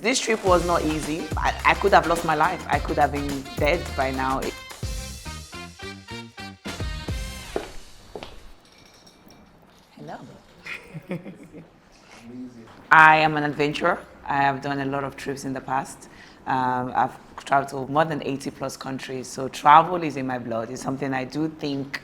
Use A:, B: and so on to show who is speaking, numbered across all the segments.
A: This trip was not easy. I could have lost my life. I could have been dead by now. Hello. I am an adventurer. I have done a lot of trips in the past. I've traveled to more than 80 plus countries. So travel is in my blood. It's something I do think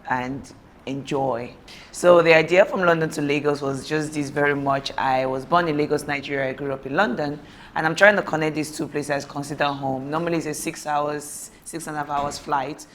A: and enjoy. So the idea from London to Lagos was just this very much. I was born in Lagos, Nigeria. I grew up in London. And I'm trying to connect these two places as consider home. Normally it's a 6.5 hours flight.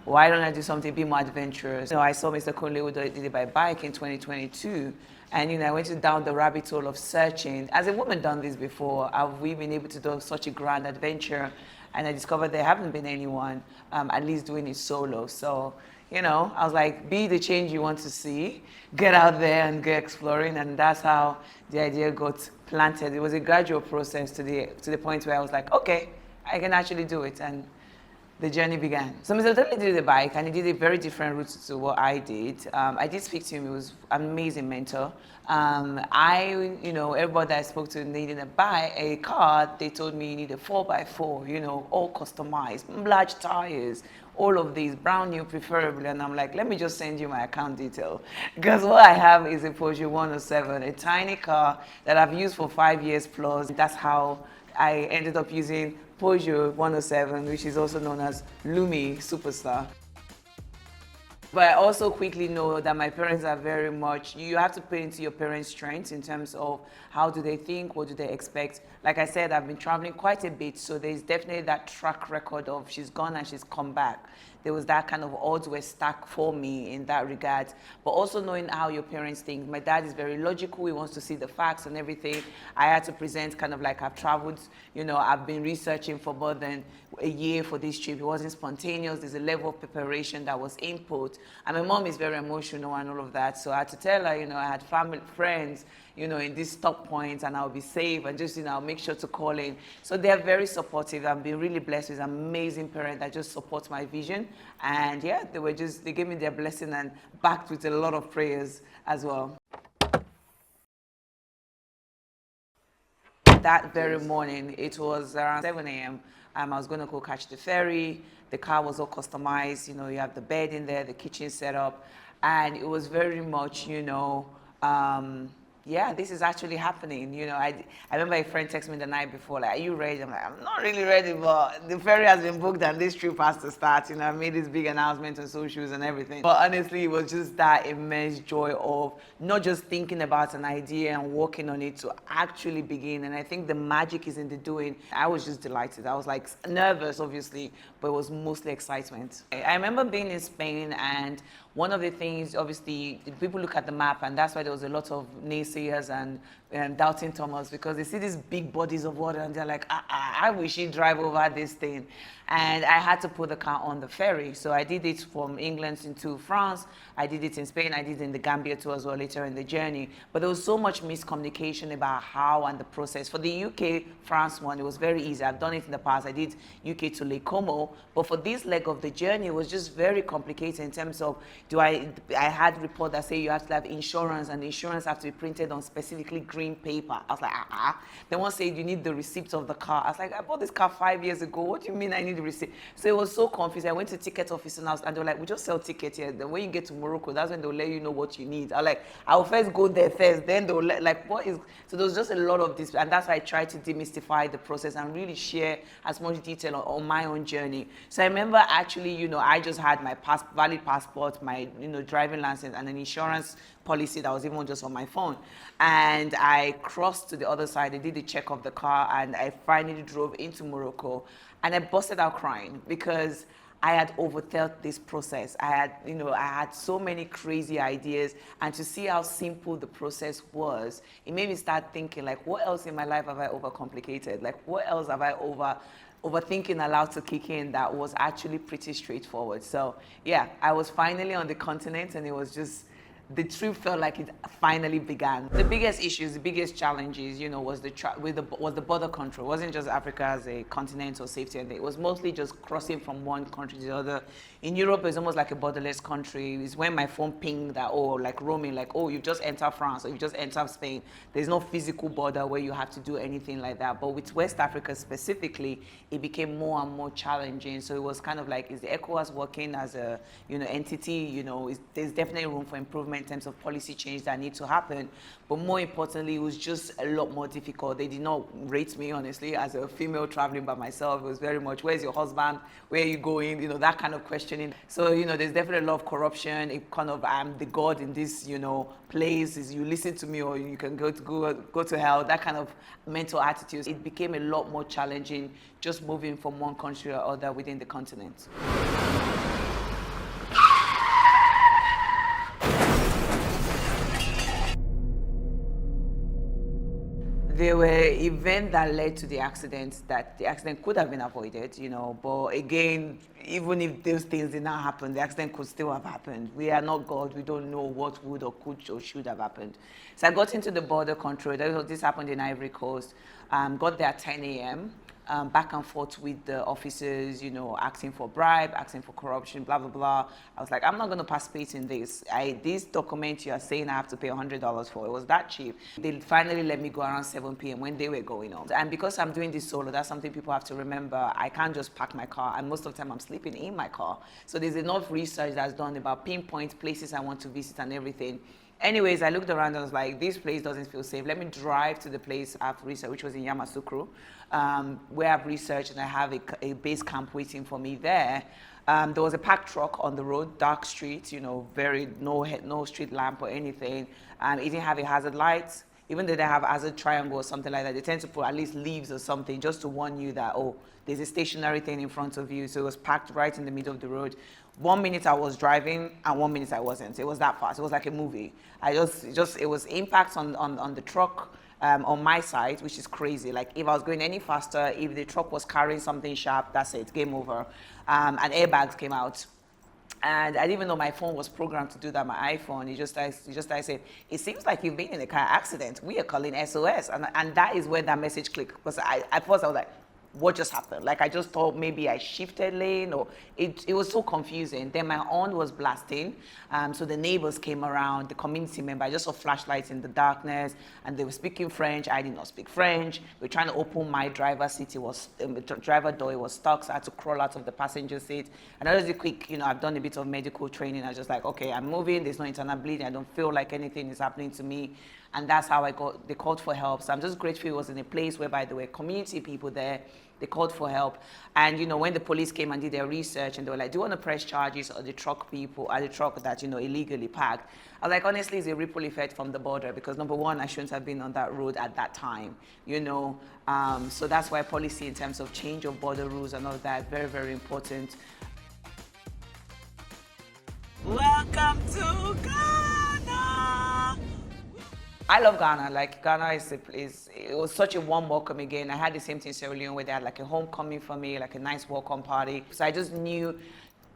A: Why don't I do something a bit more adventurous? I saw Mr. Kunle who did it by bike in 2022. And I went down the rabbit hole of searching. As a woman done this before, have we been able to do such a grand adventure? And I discovered there haven't been anyone at least doing it solo. So, I was like, be the change you want to see, get out there and get exploring. And that's how the idea got planted. It was a gradual process to the point where I was like, okay, I can actually do it. And the journey began. So Mr. Totally did the bike, and he did a very different route to what I did. I did speak to him. He was an amazing mentor. Everybody that I spoke to needing to buy a car, they told me you need a 4x4, all customized, large tires, all of these, brand new preferably. And I'm like, let me just send you my account detail. Because what I have is a Porsche 107, a tiny car that I've used for 5 years plus. That's how I ended up using Peugeot 107, which is also known as Lumi Superstar. But I also quickly know that my parents are very much, you have to play into your parents' strengths in terms of how do they think, what do they expect. Like I said, I've been traveling quite a bit, so there's definitely that track record of she's gone and she's come back. There was that kind of odds were stacked for me in that regard. But also knowing how your parents think. My dad is very logical. He wants to see the facts and everything. I had to present kind of like I've traveled, I've been researching for more than a year for this trip. It wasn't spontaneous. There's a level of preparation that was input. And my mom is very emotional and all of that. So I had to tell her, I had family, friends, in these stop points, and I'll be safe and just, I'll make sure to call in. So they're very supportive. I've been really blessed with an amazing parent that just supports my vision. And yeah, they gave me their blessing and backed with a lot of prayers as well. That very morning, it was around 7 a.m. I was going to go catch the ferry. The car was all customized. You have the bed in there, the kitchen set up. And it was very much, yeah, this is actually happening. I remember a friend texted me the night before, like, are you ready? I'm like, I'm not really ready, but the ferry has been booked and this trip has to start. I made this big announcement on socials and everything. But honestly, it was just that immense joy of not just thinking about an idea and working on it to actually begin. And I think the magic is in the doing. I was just delighted. I was like nervous, obviously, but it was mostly excitement. I remember being in Spain, and one of the things, obviously, people look at the map, and that's why there was a lot of naysayers and doubting Thomas, because they see these big bodies of water and they're like, how will she drive over this thing? And I had to put the car on the ferry. So I did it from England into France. I did it in Spain. I did it in the Gambia too as well later in the journey. But there was so much miscommunication about how and the process. For the UK France one, it was very easy. I've done it in the past. I did UK to Lake Como. But for this leg of the journey, it was just very complicated in terms of, I had report that say you have to have insurance, and the insurance have to be printed on specifically green paper. I was like, Then one said you need the receipt of the car. I was like, I bought this car 5 years ago. What do you mean I need the receipt? So it was so confusing. I went to ticket office and they were like, we just sell tickets here. Then when you get to Morocco, that's when they'll let you know what you need. I'll first go there first, then they'll what is, so there was just a lot of this, and that's why I tried to demystify the process and really share as much detail on my own journey. So I remember actually, I just had my valid passport, my, driving license, and an insurance policy that was even just on my phone. And I crossed to the other side. I did the check of the car, and I finally drove into Morocco. And I busted out crying because I had overthought this process. I had so many crazy ideas, and to see how simple the process was, it made me start thinking, like, what else in my life have I overcomplicated? Like, what else have I overthinking allowed to kick in that was actually pretty straightforward? So yeah, I was finally on the continent, and it was just the trip felt like it finally began. The biggest issues, the biggest challenges, was the border control. It wasn't just Africa as a continent or safety, and it was mostly just crossing from one country to the other. In Europe, it's almost like a borderless country. It's when my phone pinged that, like roaming, like, you just enter France or you just enter Spain. There's no physical border where you have to do anything like that. But with West Africa specifically, it became more and more challenging. So it was kind of like, is the ECOWAS working as a, entity? There's definitely room for improvement in terms of policy change that need to happen. But more importantly, it was just a lot more difficult. They did not rate me, honestly, as a female traveling by myself. It was very much, where's your husband? Where are you going? That kind of questioning. So, there's definitely a lot of corruption. It kind of, I'm the god in this, place. Is you listen to me or you can go to hell. That kind of mental attitude. It became a lot more challenging just moving from one country or other within the continent. There were events that led to the accident could have been avoided, but again, even if those things did not happen, the accident could still have happened. We are not God. We don't know what would or could or should have happened. So I got into the border control. This happened in Ivory Coast. Got there at 10 a.m. Back and forth with the officers, asking for bribe, asking for corruption, blah, blah, blah. I was like, I'm not going to participate in this. This document you are saying I have to pay $100 for, it was that cheap. They finally let me go around 7 p.m. when they were going on. And because I'm doing this solo, that's something people have to remember. I can't just park my car, and most of the time I'm sleeping in my car. So there's enough research that's done about pinpoint places I want to visit and everything. Anyways, I looked around and I was like, this place doesn't feel safe. Let me drive to the place I've researched, which was in Yamoussoukro, where I've researched and I have a base camp waiting for me there. There was a parked truck on the road, dark street, no street lamp or anything. It didn't have a hazard light. Even though they have hazard triangle or something like that, they tend to put at least leaves or something just to warn you that, there's a stationary thing in front of you. So it was parked right in the middle of the road. 1 minute I was driving and 1 minute I wasn't. It was that fast. It was like a movie. It was impact on the truck on my side, which is crazy. Like if I was going any faster, if the truck was carrying something sharp, that's it, game over. And airbags came out. And I didn't even know my phone was programmed to do that, my iPhone. It just started saying, it seems like you've been in a car accident. We are calling SOS. And that is where that message clicked. Because at first I was like, what just happened? Like I just thought maybe I shifted lane, or it was so confusing. Then my horn was blasting, so the neighbors came around, the community member. I just saw flashlights in the darkness, and they were speaking French. I did not speak French. We were trying to open my driver's seat. Driver door, it was stuck, so I had to crawl out of the passenger seat. And I just quick, I've done a bit of medical training. I was just like, okay, I'm moving. There's no internal bleeding. I don't feel like anything is happening to me. And that's how they called for help. So I'm just grateful it was in a place whereby there were community people there. They called for help. And, when the police came and did their research and they were like, do you want to press charges on the truck that, illegally parked? I was like, honestly, it's a ripple effect from the border because number one, I shouldn't have been on that road at that time, So that's why policy in terms of change of border rules and all that, very, very important. Welcome to Ghana! I love Ghana. Like Ghana it was such a warm welcome again. I had the same thing in Sierra Leone where they had like a homecoming for me, like a nice welcome party. So I just knew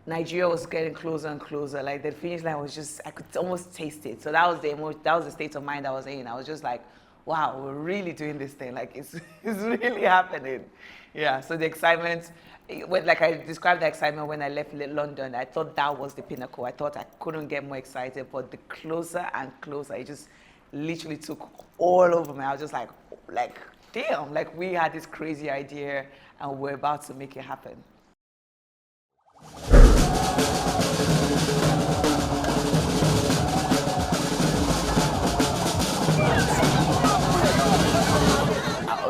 A: Nigeria was getting closer and closer. Like the finish line was I could almost taste it. So that was the state of mind I was in. I was just like, wow, we're really doing this thing. Like it's really happening. Yeah. So the excitement. Like I described the excitement when I left London, I thought that was the pinnacle. I thought I couldn't get more excited, but the closer and closer, it just literally took all over me. I was just like damn, like we had this crazy idea and we're about to make it happen.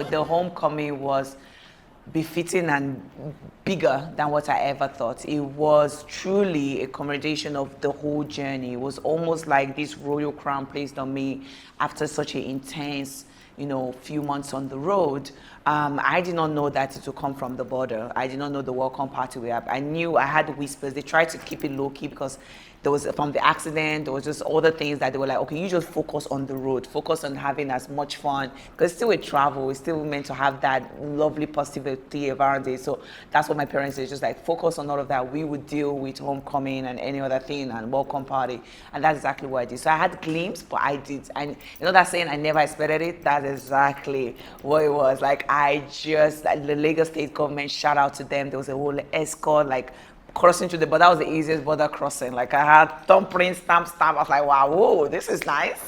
A: The homecoming was befitting and bigger than what I ever thought. It was truly a commemoration of the whole journey. It was almost like this royal crown placed on me after such an intense, few months on the road. I did not know that it would come from the border. I did not know the welcome party we have. I knew I had whispers. They tried to keep it low key because there was from the accident, there was just other things that they were like, okay, you just focus on the road, focus on having as much fun, because still with travel, it's still meant to have that lovely positivity around it. So that's what my parents did, just like focus on all of that. We would deal with homecoming and any other thing and welcome party, and that's exactly what I did. So I had glimpse, but I did, and you know that saying, I never expected it. That's exactly what it was. Like I just, like, the Lagos State government, shout out to them. There was a whole escort, like crossing through the border. That was the easiest border crossing. Like I had thumbprint, stamp. I was like, wow, whoa, this is nice.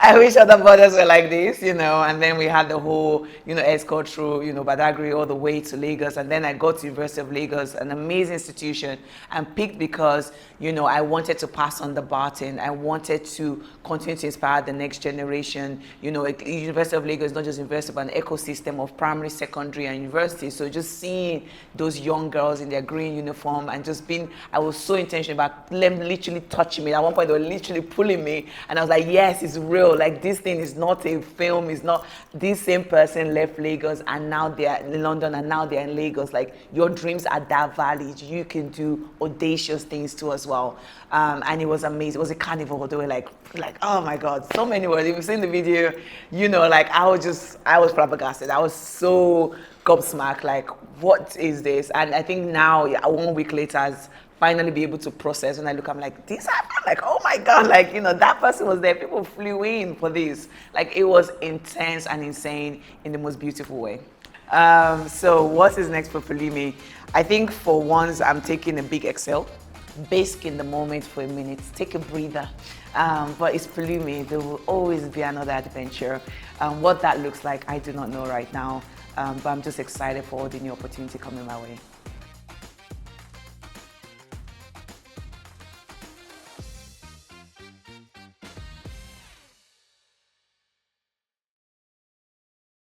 A: I wish other borders were like this, you know. And then we had the whole, you know, escort through, you know, Badagry all the way to Lagos. And then I got to University of Lagos, an amazing institution, and picked because, you know, I wanted to pass on the baton. I wanted to continue to inspire the next generation. You know, University of Lagos is not just university, but an ecosystem of primary, secondary, and university. So just seeing those young girls in their green uniform and just being, I was so intentional about them literally touching me. At one point, they were literally pulling me, and I was like, yes, it's real. Like, this thing is not a film. It's not, this same person left Lagos and now they're in London and now they're in Lagos. Like, your dreams are that valid. You can do audacious things too as well. And it was amazing. It was a carnival. They were like, oh my God, so many words. If you've seen the video, you know, like I was flabbergasted. I was so gobsmacked, like, what is this? And I think now, yeah, 1 week later, as finally be able to process, when I look, I'm like, this happened? Like, oh my God, like, you know, that person was there. People flew in for this. Like, it was intense and insane in the most beautiful way. So what is next for Pelumi? I think for once, I'm taking a big exhale, bask in the moment for a minute, take a breather. But it's Pelumi. There will always be another adventure. What that looks like, I do not know right now. But I'm just excited for all the new opportunity coming my way.